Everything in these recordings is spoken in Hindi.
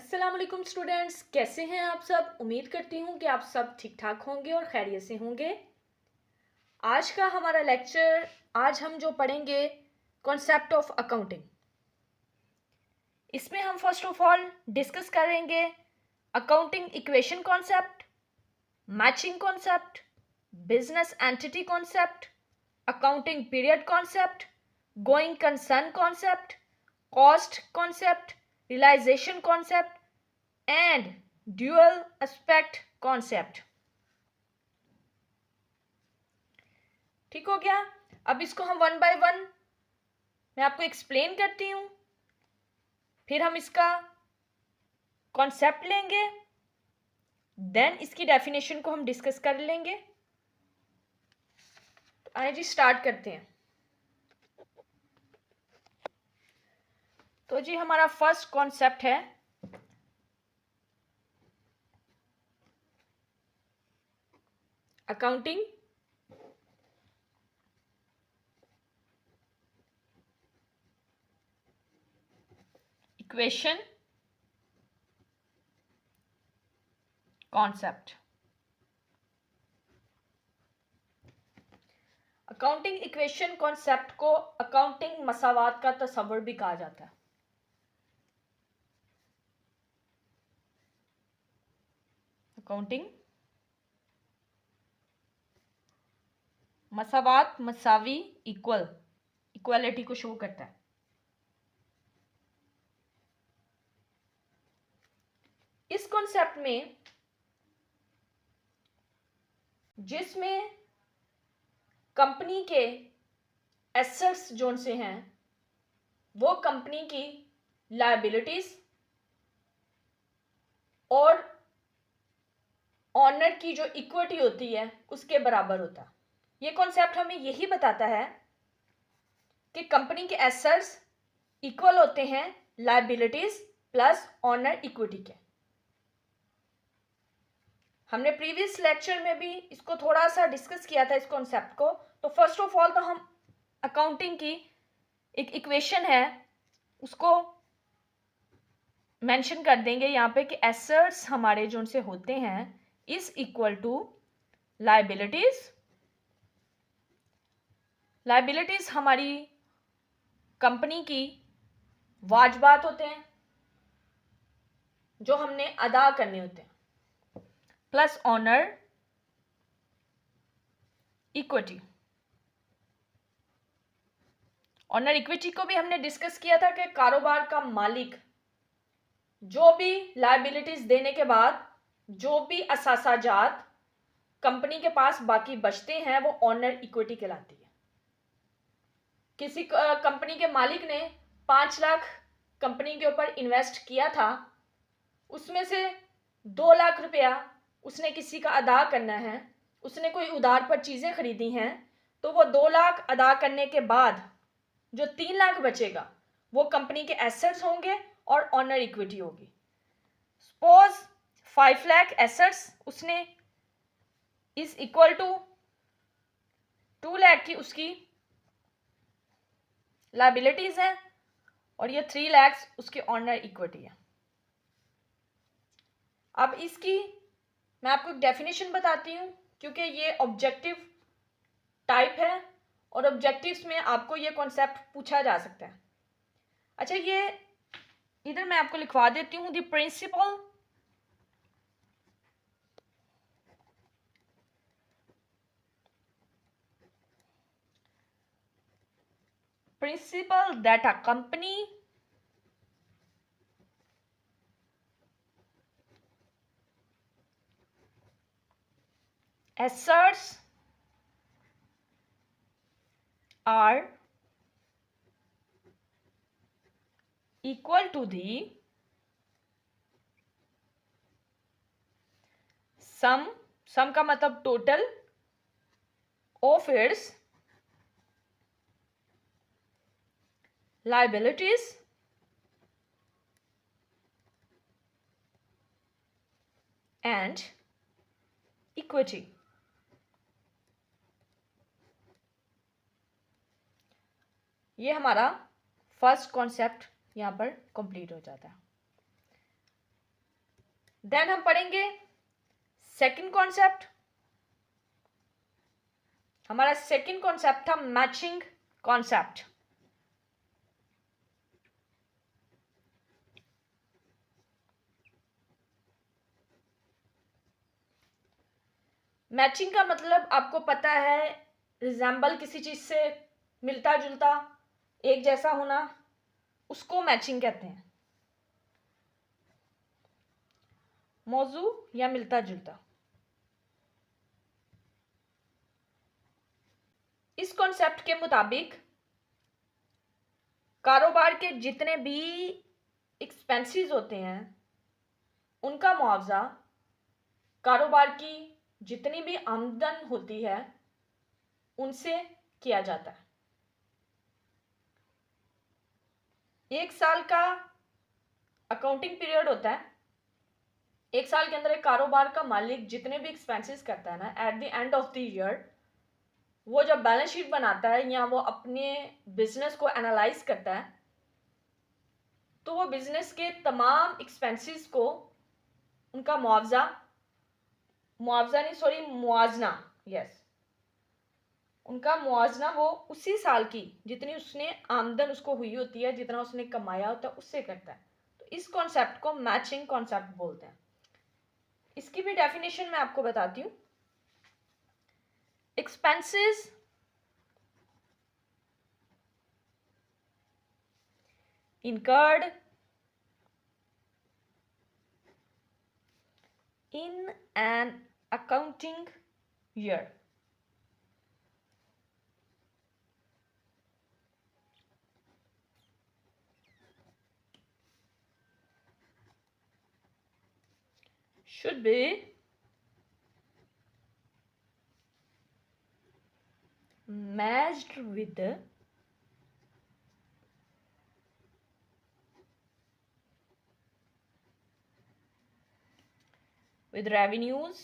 अस्सलाम वालेकुम स्टूडेंट्स, कैसे हैं आप सब। उम्मीद करती हूँ कि आप सब ठीक ठाक होंगे और खैरियत से होंगे। आज का हमारा लेक्चर, आज हम जो पढ़ेंगे कॉन्सेप्ट ऑफ अकाउंटिंग। इसमें हम फर्स्ट ऑफ ऑल डिस्कस करेंगे accounting equation concept, matching concept, business entity concept, accounting period concept, going concern concept, cost concept, realisation concept and dual aspect concept. ठीक हो गया। अब इसको हम वन बाय वन मैं आपको एक्सप्लेन करती हूं, फिर हम इसका कॉन्सेप्ट लेंगे, देन इसकी डेफिनेशन को हम डिस्कस कर लेंगे। तो आइए जी स्टार्ट करते हैं। तो जी हमारा फर्स्ट कॉन्सेप्ट है accounting equation concept. Accounting equation concept को अकाउंटिंग मसावात का तस्वर भी कहा जाता है। अकाउंटिंग मसावात, मसावी, इक्वल, इक्वालिटी को शो करता है। इस कॉन्सेप्ट में जिसमें कंपनी के एसेट्स जोन से हैं वो कंपनी की लायबिलिटीज और ऑनर की जो इक्विटी होती है उसके बराबर होता है। ये कॉन्सेप्ट हमें यही बताता है कि कंपनी के एसेट्स इक्वल होते हैं लायबिलिटीज प्लस ऑनर इक्विटी के। हमने प्रीवियस लेक्चर में भी इसको थोड़ा सा डिस्कस किया था इस कॉन्सेप्ट को। तो फर्स्ट ऑफ ऑल तो हम अकाउंटिंग की एक इक्वेशन है उसको मेंशन कर देंगे यहाँ पे कि एसेट्स हमारे जो से होते हैं is equal to liabilities. Liabilities हमारी कंपनी की वाजबात होते हैं जो हमने अदा करने होते हैं, plus honour equity. Honour equity को भी हमने डिस्कस किया था कि कारोबार का मालिक जो भी लायबिलिटीज देने के बाद जो भी असासाजात कंपनी के पास बाकी बचते हैं वो ऑनर इक्विटी कहलाती है। किसी कंपनी के मालिक ने 5 लाख कंपनी के ऊपर इन्वेस्ट किया था, उसमें से 2 लाख रुपया उसने किसी का अदा करना है, उसने कोई उधार पर चीजें खरीदी हैं, तो वो 2 लाख अदा करने के बाद जो 3 लाख बचेगा वो कंपनी के एसेट्स होंगे और ऑनर इक्विटी होगी। सपोज 5 लाख एसेट्स उसने इज इक्वल टू 2 लाख की उसकी लायबिलिटीज है और ये 3 लाख उसकी ऑनर इक्विटी है। अब इसकी मैं आपको एक डेफिनेशन बताती हूँ क्योंकि ये ऑब्जेक्टिव टाइप है और ऑब्जेक्टिव्स में आपको ये कॉन्सेप्ट पूछा जा सकता है। अच्छा, ये इधर मैं आपको लिखवा देती हूँ the principle that a company assets are equal to the sum का मतलब total of its liabilities and equity। ये हमारा फर्स्ट कॉन्सेप्ट यहाँ पर कंप्लीट हो जाता है। देन हम पढ़ेंगे सेकंड कॉन्सेप्ट। हमारा सेकंड कॉन्सेप्ट था मैचिंग कॉन्सेप्ट। मैचिंग का मतलब आपको पता है, रिजेंबल, किसी चीज से मिलता जुलता, एक जैसा होना, उसको मैचिंग कहते हैं। मौजू या मिलता जुलता। इस कॉन्सेप्ट के मुताबिक कारोबार के जितने भी एक्सपेंसेस होते हैं उनका मुआवजा कारोबार की जितनी भी आमदन होती है उनसे किया जाता है। एक साल का अकाउंटिंग पीरियड होता है। एक साल के अंदर एक कारोबार का मालिक जितने भी एक्सपेंसेस करता है ना, at the end of the year वो जब बैलेंस शीट बनाता है या वो अपने बिजनेस को एनालाइज करता है तो वो बिजनेस के तमाम एक्सपेंसेस को उनका मुआवजना, यस, उनका मुआवजना वो उसी साल की जितनी उसने आमदन उसको हुई होती है, जितना उसने कमाया होता है, उससे करता है। तो इस कॉन्सेप्ट को मैचिंग कॉन्सेप्ट बोलते हैं। इसकी भी डेफिनेशन मैं आपको बताती हूँ। Expenses incurred in an accounting year should be matched with revenues,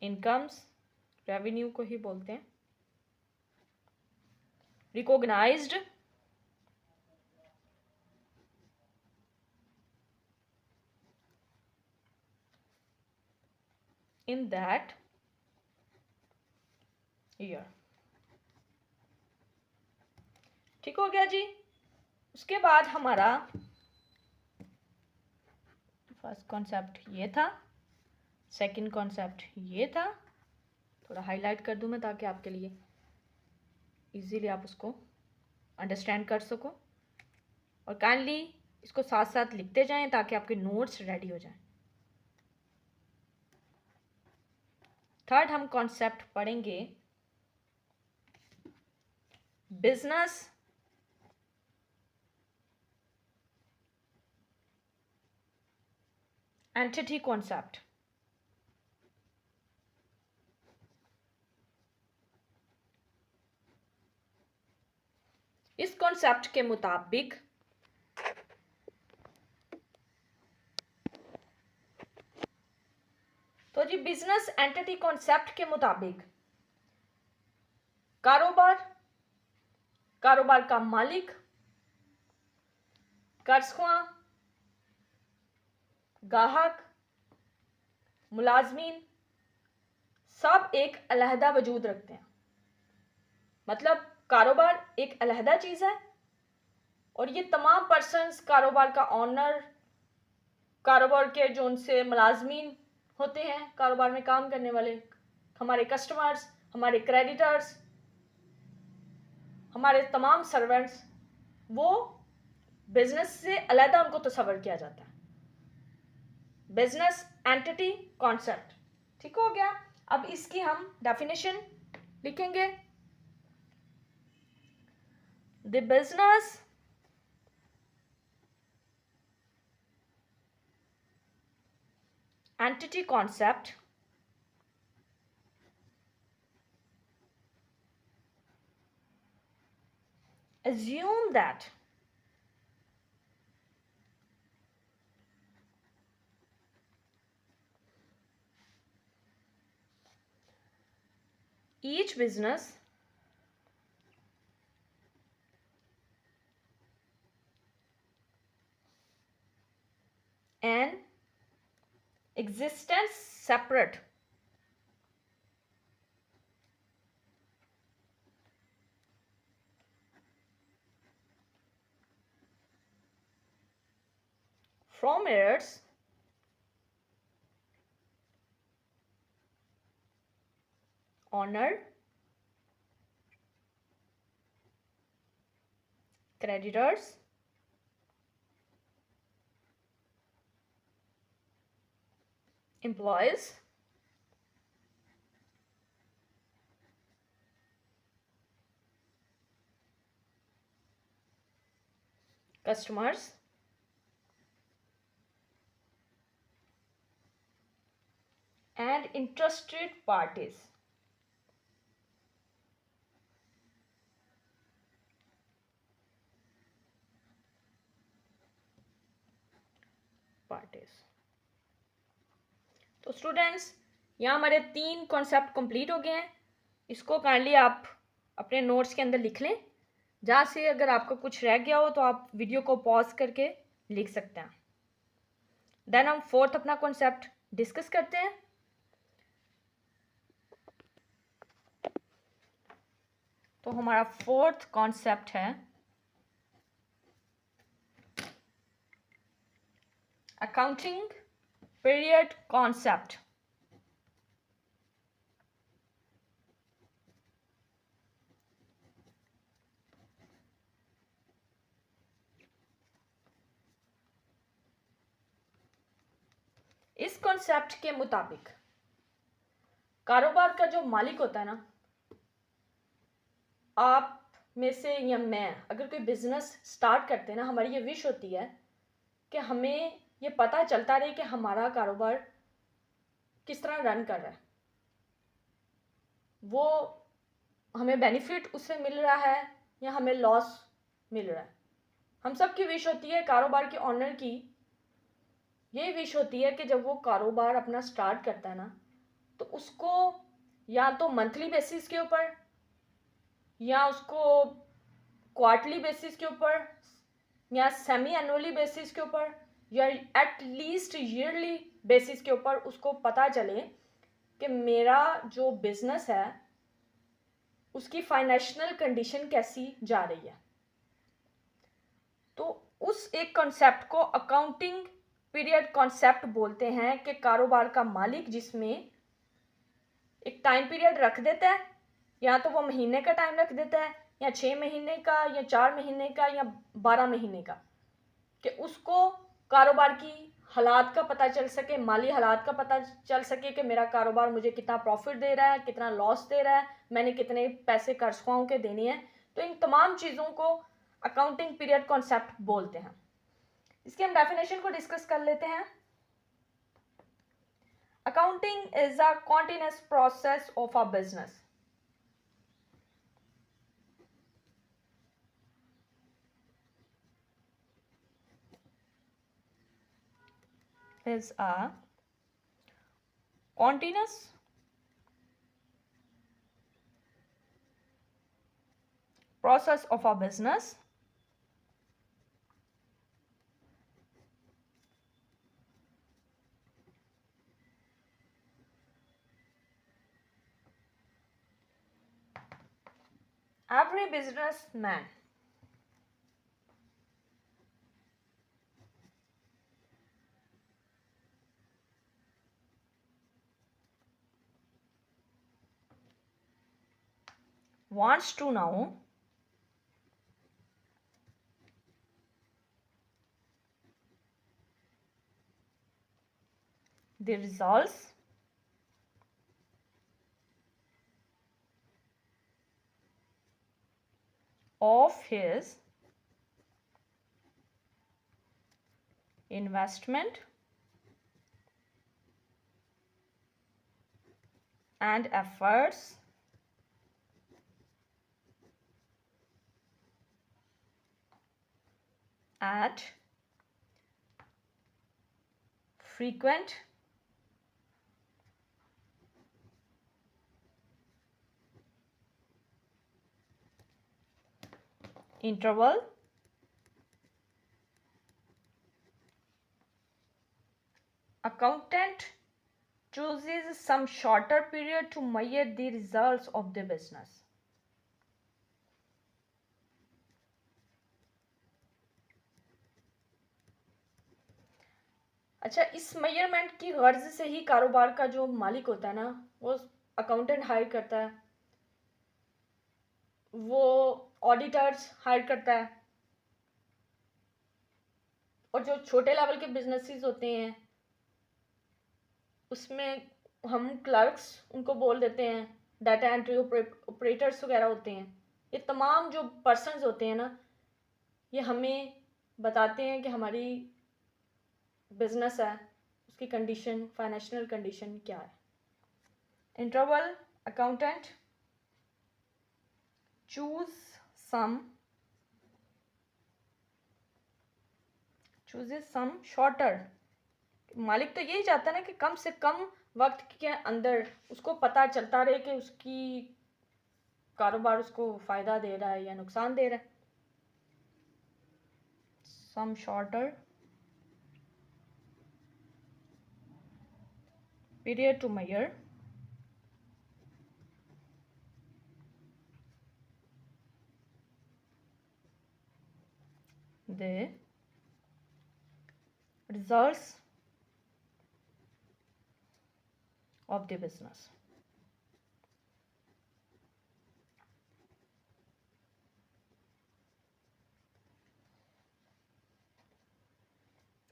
incomes, revenue को ही बोलते हैं, recognized in that year। ठीक हो गया जी। उसके बाद हमारा फर्स्ट कॉन्सेप्ट ये था, सेकंड कॉन्सेप्ट ये था। थोड़ा हाईलाइट कर दूं मैं ताकि आपके लिए इजीली आप उसको अंडरस्टैंड कर सको, और काइंडली इसको साथ साथ लिखते जाएं ताकि आपके नोट्स रेडी हो जाएं। थर्ड हम कॉन्सेप्ट पढ़ेंगे बिजनेस एंटिटी कॉन्सेप्ट। इस कॉन्सेप्ट के मुताबिक तो जी बिजनेस एंटिटी कॉन्सेप्ट के मुताबिक कारोबार का मालिक, कर्जख्वां, गाहक, मुलाजमीन सब एक अलहदा वजूद रखते हैं। मतलब कारोबार एक अलहदा चीज है और ये तमाम पर्सन्स, कारोबार का ऑनर, कारोबार के जो उनसे मुलाजमीन होते हैं, कारोबार में काम करने वाले, हमारे कस्टमर्स, हमारे क्रेडिटर्स, हमारे तमाम सर्वेंट्स, वो बिजनेस से अलहदा उनको तस्वर किया जाता है। Business entity concept. ठीक हो गया। अब इसकी हम डेफिनेशन लिखेंगे। The business entity concept assume that each business an existence separate from its owner, creditors, employees, customers, and interested parties. तो स्टूडेंट्स, यहाँ हमारे 3 कॉन्सेप्ट कंप्लीट हो गए हैं। इसको काइंडली आप अपने नोट्स के अंदर लिख लें। जहाँ से अगर आपको कुछ रह गया हो तो आप वीडियो को पॉज करके लिख सकते हैं। देन हम 4th अपना कॉन्सेप्ट डिस्कस करते हैं। तो हमारा 4th कॉन्सेप्ट है अकाउंटिंग पीरियड कॉन्सेप्ट। इस कॉन्सेप्ट के मुताबिक कारोबार का जो मालिक होता है ना, आप में से या मैं अगर कोई बिजनेस स्टार्ट करते हैं ना, हमारी ये विश होती है कि हमें ये पता चलता रहे कि हमारा कारोबार किस तरह रन कर रहा है, वो हमें बेनिफिट उससे मिल रहा है या हमें लॉस मिल रहा है। हम सब की विश होती है, कारोबार के ऑनर की यही विश होती है कि जब वो कारोबार अपना स्टार्ट करता है ना, तो उसको या तो मंथली बेसिस के ऊपर या उसको क्वार्टरली बेसिस के ऊपर या सेमी एनुअली बेसिस के ऊपर या एट लीस्ट ईयरली बेसिस के ऊपर उसको पता चले कि मेरा जो बिजनेस है उसकी फाइनेंशियल कंडीशन कैसी जा रही है। तो उस एक कॉन्सेप्ट को अकाउंटिंग पीरियड कॉन्सेप्ट बोलते हैं कि कारोबार का मालिक जिसमें एक टाइम पीरियड रख देता है, या तो वो महीने का टाइम रख देता है या 6 महीने का या 4 महीने का या 12 महीने का, कि उसको कारोबार की हालात का पता चल सके, माली हालात का पता चल सके कि मेरा कारोबार मुझे कितना प्रॉफिट दे रहा है, कितना लॉस दे रहा है, मैंने कितने पैसे कर्जख्वाहों के देने हैं। तो इन तमाम चीज़ों को अकाउंटिंग पीरियड कॉन्सेप्ट बोलते हैं। इसकी हम डेफिनेशन को डिस्कस कर लेते हैं। Accounting is a continuous process of a business. Is a continuous process of a business every businessman wants to know the results of his investment and efforts at frequent interval accountant chooses some shorter period to measure the results of the business. अच्छा, इस मेजरमेंट की गर्ज से ही कारोबार का जो मालिक होता है ना, वो अकाउंटेंट हायर करता है, वो ऑडिटर्स हायर करता है, और जो छोटे लेवल के बिजनेसेस होते हैं उसमें हम क्लर्क्स उनको बोल देते हैं, डाटा एंट्री ऑपरेटर्स वगैरह होते हैं। ये तमाम जो पर्सन्स होते हैं ना, ये हमें बताते हैं कि हमारी बिजनेस है उसकी कंडीशन, फाइनेंशियल कंडीशन क्या है। इंटरवल अकाउंटेंट चूजेस सम शॉर्टर। मालिक तो यही चाहता है ना कि कम से कम वक्त के अंदर उसको पता चलता रहे कि उसकी कारोबार उसको फायदा दे रहा है या नुकसान दे रहा है। सम shorter period to measure the results of the business.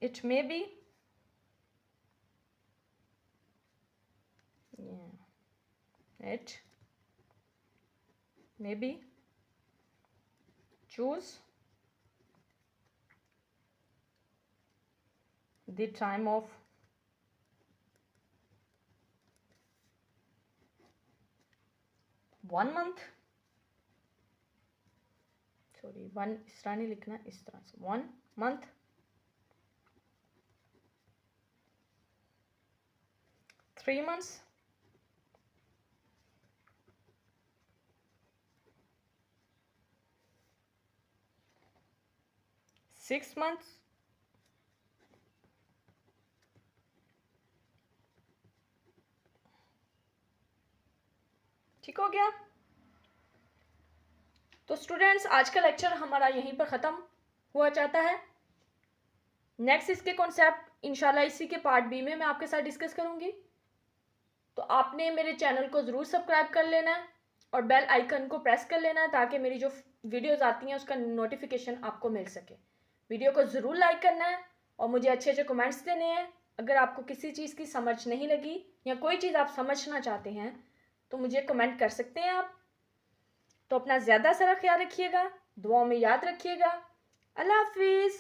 It may be it may be choose the time of one month, sorry, one इस तरह नहीं लिखना, इस तरह से 1 month, 3 months, 6 months, ठीक हो गया। तो स्टूडेंट्स, आज का लेक्चर हमारा यहीं पर ख़त्म हुआ चाहता है। नेक्स्ट इसके कॉन्सेप्ट इंशाल्लाह इसी के पार्ट बी में मैं आपके साथ डिस्कस करूंगी। तो आपने मेरे चैनल को ज़रूर सब्सक्राइब कर लेना है और बेल आइकन को प्रेस कर लेना है ताकि मेरी जो वीडियोज़ आती हैं उसका नोटिफिकेशन आपको मिल सके। वीडियो को ज़रूर लाइक करना है और मुझे अच्छे अच्छे कमेंट्स देने हैं। अगर आपको किसी चीज़ की समझ नहीं लगी या कोई चीज़ आप समझना चाहते हैं तो मुझे कमेंट कर सकते हैं आप। तो अपना ज़्यादा सारा ख्याल रखिएगा, दुआओं में याद रखिएगा। अल्लाह हाफिज़।